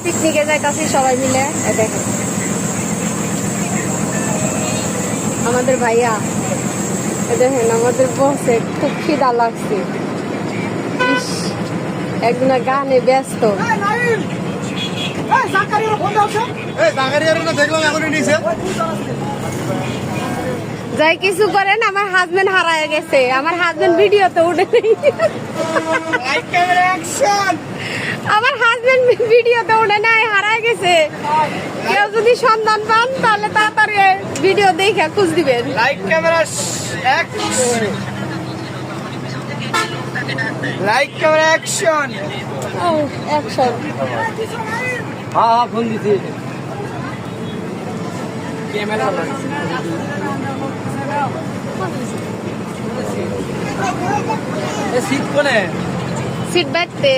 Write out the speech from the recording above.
পিকনিকে যাইতাছি সবাই মিলে। দেখেন আমাদের ভাইয়া, দেখেন আমাদের বসে খুব খিদা লাগছে। একজন গানে ব্যস্ত। যাই কিছু করেন, আমার হাজবেন্ড হারায় গেছে। আমার হাজবেন্ড ভিডিওতে উঠে নেই। আমার হাজবেন্ড ভিডিওতে উঠে নাই, হারায় গেছে। কেউ যদি সন্ধান পান তাহলে তাড়াতাড়ি ভিডিও দেখে খুঁজ দিবেন। Like camera action. অ্যাকশন। হ্যাঁ ফোন দিছি ক্যামেরা সিট কোনে সিট ব্যাকতে।